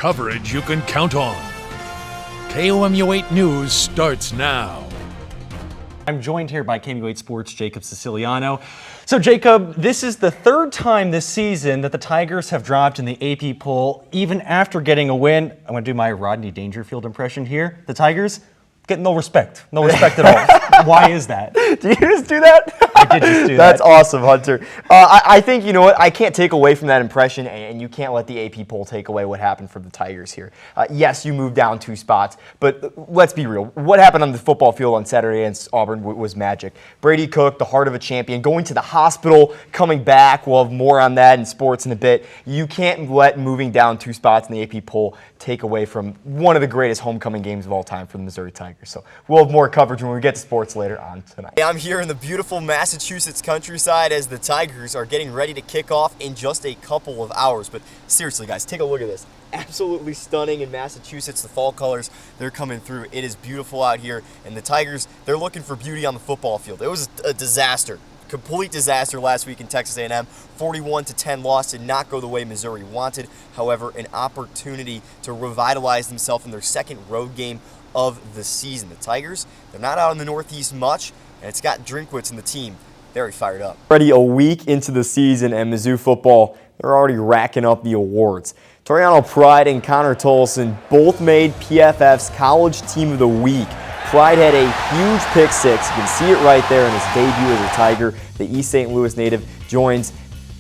coverage you can count on. KOMU8 News starts now. I'm joined here by KOMU8 Sports' Jacob Siciliano. So, Jacob, this is the third time this season that the Tigers have dropped in the AP poll, even after getting a win. I'm going to do my Rodney Dangerfield impression here. The Tigers get no respect. No respect at all. Why is that? Did you just do that? I did just do that. That's awesome, Hunter. I think, you know what, I can't take away from that impression, and you can't let the AP poll take away what happened for the Tigers here. Yes, you moved down 2 spots, but let's be real. What happened on the football field on Saturday against Auburn was magic. Brady Cook, the heart of a champion, going to the hospital, coming back. We'll have more on that in sports in a bit. You can't let moving down 2 spots in the AP poll take away from one of the greatest homecoming games of all time for the Missouri Tigers. So we'll have more coverage when we get to sports later on tonight. I'm here in the beautiful Massachusetts countryside as the Tigers are getting ready to kick off in just a couple of hours. But seriously, guys, take a look at this. Absolutely stunning in Massachusetts. The fall colors, they're coming through. It is beautiful out here. And the Tigers, they're looking for beauty on the football field. It was a disaster. Complete disaster last week in Texas A&M. 41-10 loss, did not go the way Missouri wanted. However, an opportunity to revitalize themselves in their second road game of the season. The Tigers, they're not out in the Northeast much, and it's got Drinkwitz and the team very fired up. Already a week into the season, and Mizzou football, they're already racking up the awards. Toriano Pride and Connor Tolson both made PFF's College Team of the Week. Pride had a huge pick six. You can see it right there in his debut as a Tiger. The East St. Louis native joins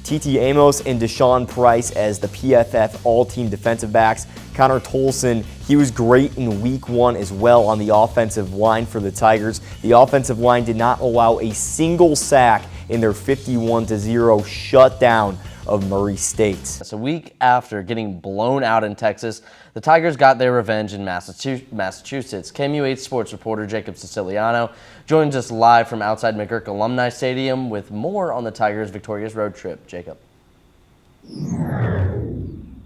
T.T. Amos and Deshaun Price as the PFF all-team defensive backs. Connor Tolson, he was great in week 1 as well on the offensive line for the Tigers. The offensive line did not allow a single sack in their 51-0 shutdown of Murray State. So a week after getting blown out in Texas, the Tigers got their revenge in Massachusetts. KOMU8 sports reporter Jacob Siciliano joins us live from outside McGurk Alumni Stadium with more on the Tigers' victorious road trip. Jacob.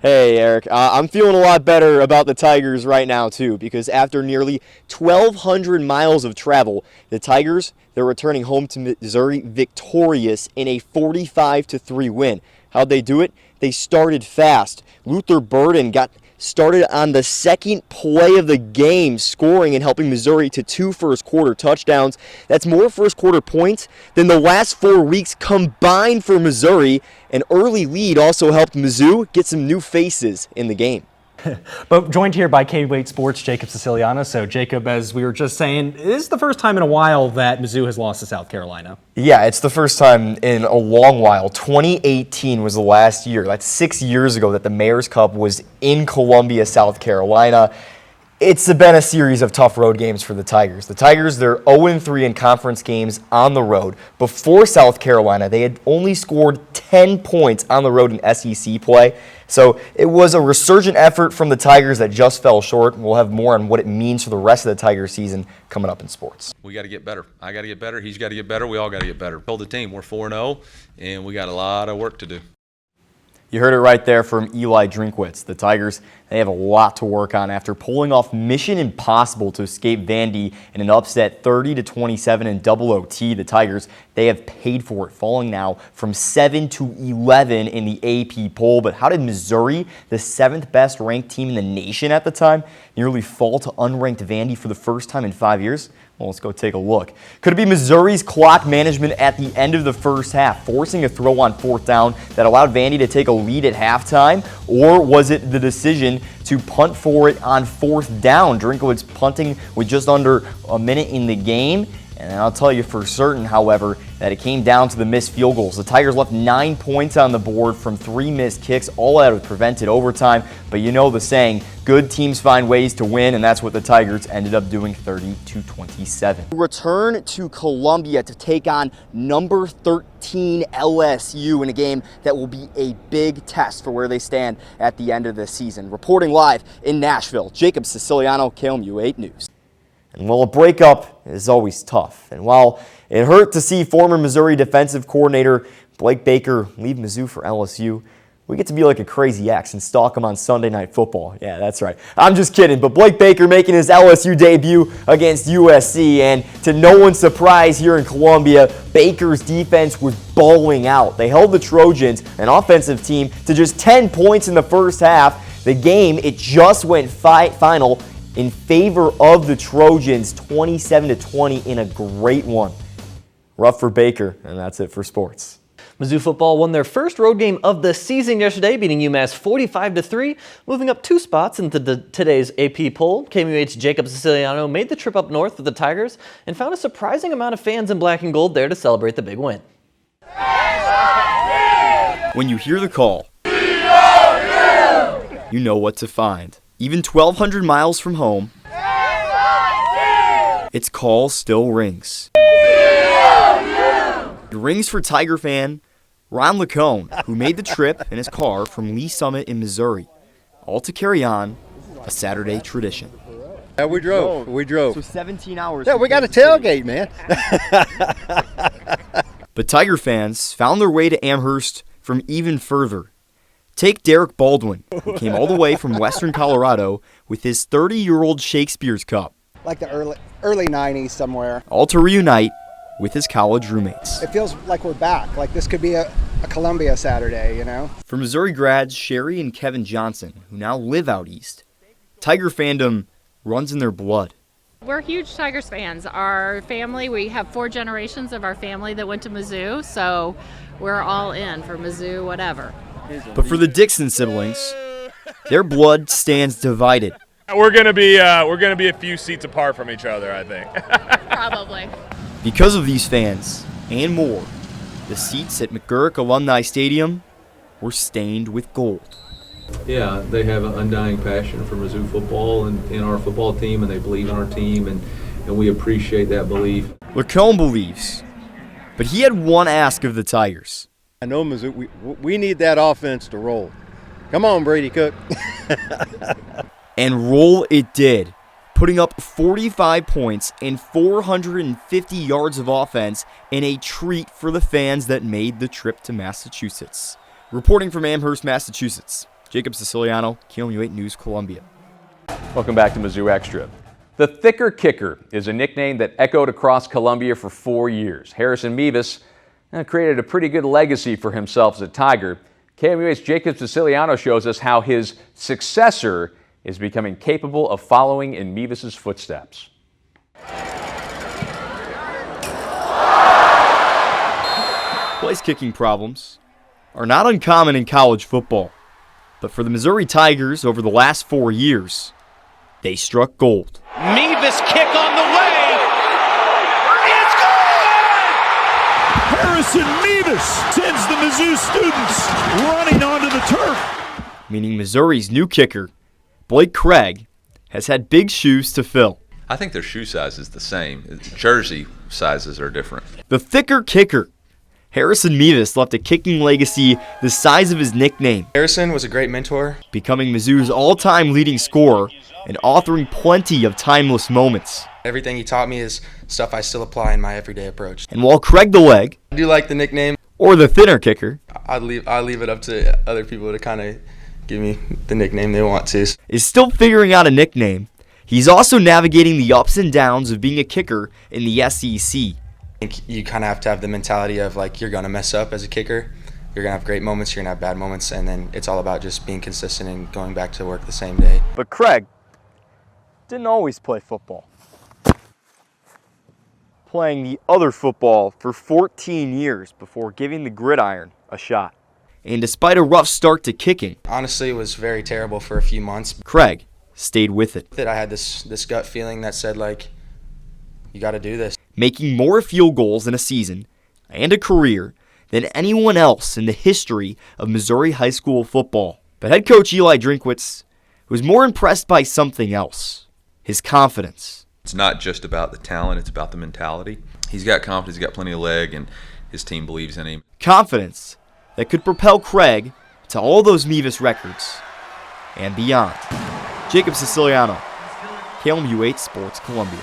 Hey, Eric. I'm feeling a lot better about the Tigers right now, too, because after nearly 1,200 miles of travel, the Tigers, they're returning home to Missouri victorious in a 45-3 win. How'd they do it? They started fast. Luther Burden got started on the second play of the game, scoring and helping Missouri to 2 first-quarter touchdowns. That's more first-quarter points than the last 4 weeks combined for Missouri. An early lead also helped Mizzou get some new faces in the game. But joined here by KOMU8 Sports' Jacob Siciliano. So, Jacob, as we were just saying, this is the first time in a while that Mizzou has lost to South Carolina. Yeah, it's the first time in a long while. 2018 was the last year. That's 6 years ago that the Mayor's Cup was in Columbia, South Carolina. It's been a series of tough road games for the Tigers. The Tigers, they're 0-3 in conference games on the road. Before South Carolina, they had only scored 10 points on the road in SEC play. So it was a resurgent effort from the Tigers that just fell short. We'll have more on what it means for the rest of the Tiger season coming up in sports. We got to get better. I got to get better. He's got to get better. We all got to get better. Told the team we're 4-0, and we got a lot of work to do. You heard it right there from Eli Drinkwitz. The Tigers, they have a lot to work on after pulling off mission impossible to escape Vandy in an upset 30-27 in double OT. The Tigers, they have paid for it, falling now from 7-11 in the AP poll. But how did Missouri, the 7th best ranked team in the nation at the time, nearly fall to unranked Vandy for the first time in 5 years? Well, let's go take a look. Could it be Missouri's clock management at the end of the first half, forcing a throw on 4th down that allowed Vandy to take a lead at halftime? Or was it the decision to punt for it on 4th down? Drinkwitz punting with just under a minute in the game. And I'll tell you for certain, however, that it came down to the missed field goals. The Tigers left 9 points on the board from 3 missed kicks, all out of prevented overtime. But you know the saying, good teams find ways to win, and that's what the Tigers ended up doing, 30-27. Return to Columbia to take on number 13 LSU in a game that will be a big test for where they stand at the end of the season. Reporting live in Nashville, Jacob Siciliano, KOMU8 News. And while a breakup is always tough, and while it hurt to see former Missouri defensive coordinator Blake Baker leave Mizzou for LSU, we get to be like a crazy ex and stalk him on Sunday Night Football. Yeah, that's right. I'm just kidding, but Blake Baker making his LSU debut against USC, and to no one's surprise here in Columbia, Baker's defense was balling out. They held the Trojans, an offensive team, to just 10 points in the first half. The game, it just went final in favor of the Trojans, 27-20 in a great one. Rough for Baker, and that's it for sports. Mizzou football won their first road game of the season yesterday, beating UMass 45-3, moving up 2 spots into today's AP poll. KMUH's Jacob Siciliano made the trip up north with the Tigers and found a surprising amount of fans in black and gold there to celebrate the big win. When you hear the call, you know what to find. Even 1,200 miles from home, its call still rings. It rings for Tiger fan Ron Lacone, who made the trip in his car from Lee Summit in Missouri, all to carry on a Saturday tradition. Yeah, we drove. So 17 hours. Yeah, we got a tailgate, man. But Tiger fans found their way to Amherst from even further. Take Derek Baldwin, who came all the way from western Colorado with his 30-year-old Shakespeare's Cup. Like the early 90s somewhere. All to reunite with his college roommates. It feels like we're back. Like this could be a Columbia Saturday, you know? For Missouri grads Sherry and Kevin Johnson, who now live out east, Tiger fandom runs in their blood. We're huge Tigers fans. Our family, we have 4 generations of our family that went to Mizzou, so we're all in for Mizzou, whatever. But for the Dixon siblings, their blood stands divided. We're gonna be a few seats apart from each other, I think. Probably. Because of these fans, and more, the seats at McGurk Alumni Stadium were stained with gold. Yeah, they have an undying passion for Mizzou football and our football team, and they believe in our team, and we appreciate that belief. Lacone believes, but he had one ask of the Tigers. I know Mizzou, we need that offense to roll. Come on, Brady Cook. And roll it did, putting up 45 points and 450 yards of offense in a treat for the fans that made the trip to Massachusetts. Reporting from Amherst, Massachusetts, Jacob Siciliano, KMUH News, Columbia. Welcome back to Mizzou Extra. The Thicker Kicker is a nickname that echoed across Columbia for 4 years. Harrison Mevis created a pretty good legacy for himself as a Tiger. KMUH's Jacob Siciliano shows us how his successor is becoming capable of following in Mevis' footsteps. Place kicking problems are not uncommon in college football, but for the Missouri Tigers over the last 4 years, they struck gold. Mevis kick on the way. It's good! Harrison Mevis sends the Mizzou students running onto the turf. Meaning Missouri's new kicker, Blake Craig, has had big shoes to fill. I think their shoe size is the same. Jersey sizes are different. The Thicker Kicker. Harrison Mevis left a kicking legacy the size of his nickname. Harrison was a great mentor, becoming Mizzou's all-time leading scorer and authoring plenty of timeless moments. Everything he taught me is stuff I still apply in my everyday approach. And while Craig the Leg, I do like the nickname, or the Thinner Kicker, I leave it up to other people to kind of give me the nickname they want to, is still figuring out a nickname, he's also navigating the ups and downs of being a kicker in the SEC. I think you kind of have to have the mentality of like you're going to mess up as a kicker. You're going to have great moments, you're going to have bad moments, and then it's all about just being consistent and going back to work the same day. But Craig didn't always play football. Playing the other football for 14 years before giving the gridiron a shot. And despite a rough start to kicking, honestly, it was very terrible for a few months. Craig stayed with it. I had this gut feeling that said, like, you got to do this. Making more field goals in a season and a career than anyone else in the history of Missouri high school football. But head coach Eli Drinkwitz was more impressed by something else, his confidence. It's not just about the talent, it's about the mentality. He's got confidence, he's got plenty of leg, and his team believes in him. Confidence that could propel Craig to all those Mevis records and beyond. Jacob Siciliano, KMUH Sports Columbia.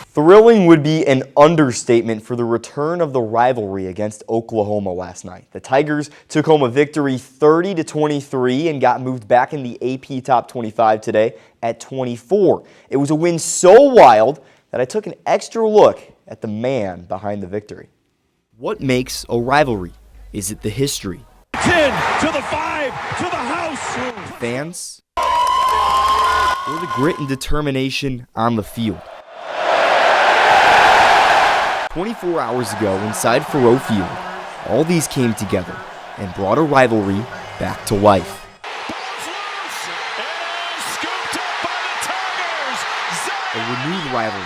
Thrilling would be an understatement for the return of the rivalry against Oklahoma last night. The Tigers took home a victory 30-23 and got moved back in the AP Top 25 today at 24. It was a win so wild that I took an extra look at the man behind the victory. What makes a rivalry? Is it the history? 10 to the 5 to the house. Fans? or the grit and determination on the field. 24 hours ago inside Faroe Field, all these came together and brought a rivalry back to life. A renewed rivalry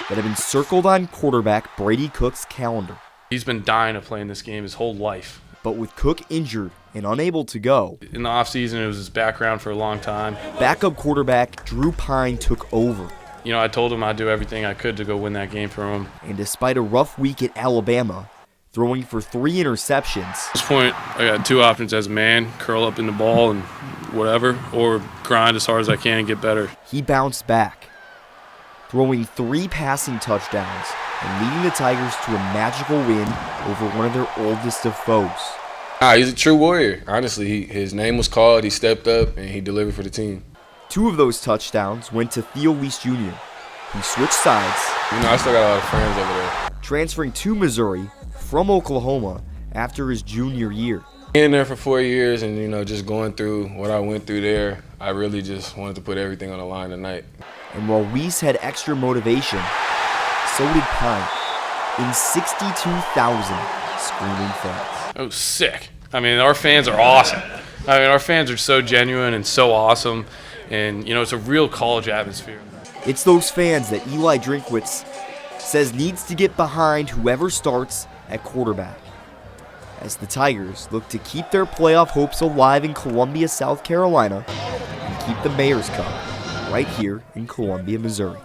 that had been circled on quarterback Brady Cook's calendar. He's been dying to play in this game his whole life. But with Cook injured and unable to go, in the offseason, it was his background for a long time. Backup quarterback Drew Pine took over. You know, I told him I'd do everything I could to go win that game for him. And despite a rough week at Alabama, throwing for 3 interceptions. At this point, I got 2 options as a man: curl up in the ball and whatever, or grind as hard as I can and get better. He bounced back, throwing 3 passing touchdowns and leading the Tigers to a magical win over one of their oldest of foes. He's a true warrior. Honestly, his name was called, he stepped up, and he delivered for the team. 2 of those touchdowns went to Theo Weiss Jr., who switched sides. You know, I still got a lot of friends over there. Transferring to Missouri from Oklahoma after his junior year. Being there for 4 years and, you know, just going through what I went through there, I really just wanted to put everything on the line tonight. And while Weiss had extra motivation, so did Pine, in 62,000 screaming fans. Oh, sick. I mean, our fans are awesome. I mean, our fans are so genuine and so awesome. And, you know, it's a real college atmosphere. It's those fans that Eli Drinkwitz says needs to get behind whoever starts at quarterback, as the Tigers look to keep their playoff hopes alive in Columbia, South Carolina, and keep the Mayor's Cup right here in Columbia, Missouri.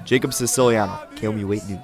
Jacob Siciliano, KMU8 News.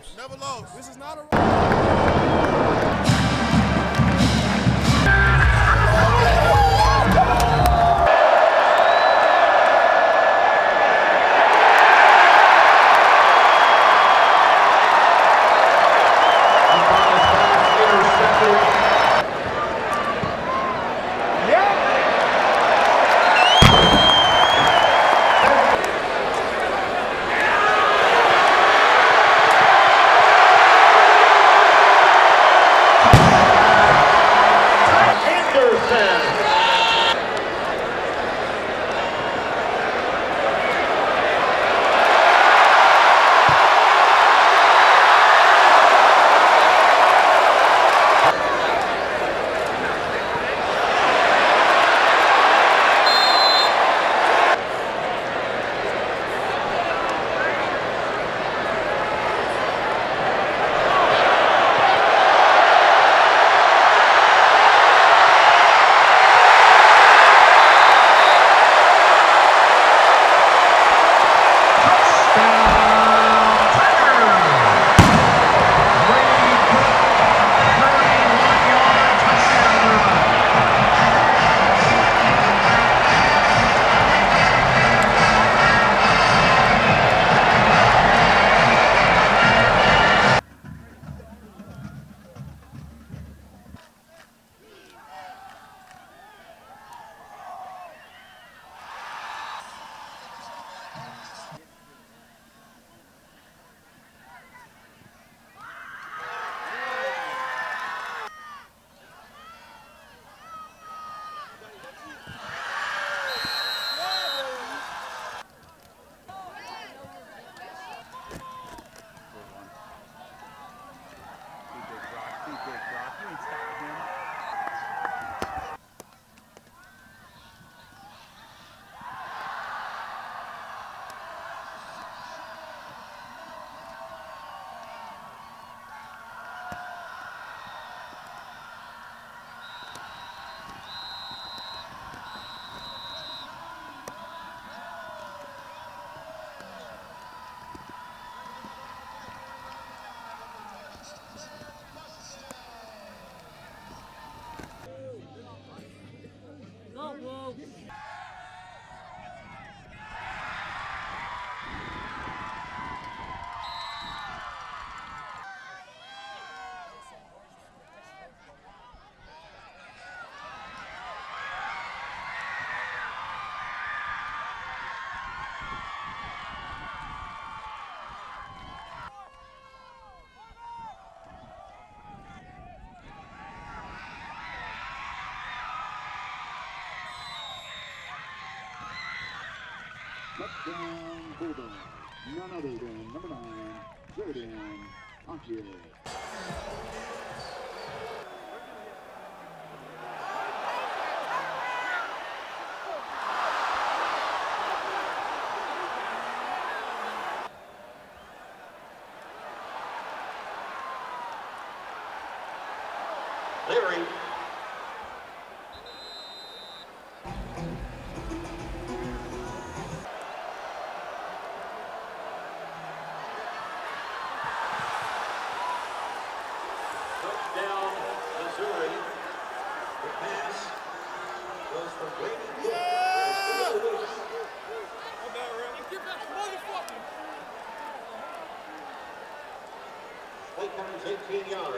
Touchdown Bulldogs. None other than number 9, Jordan Pontier. Larry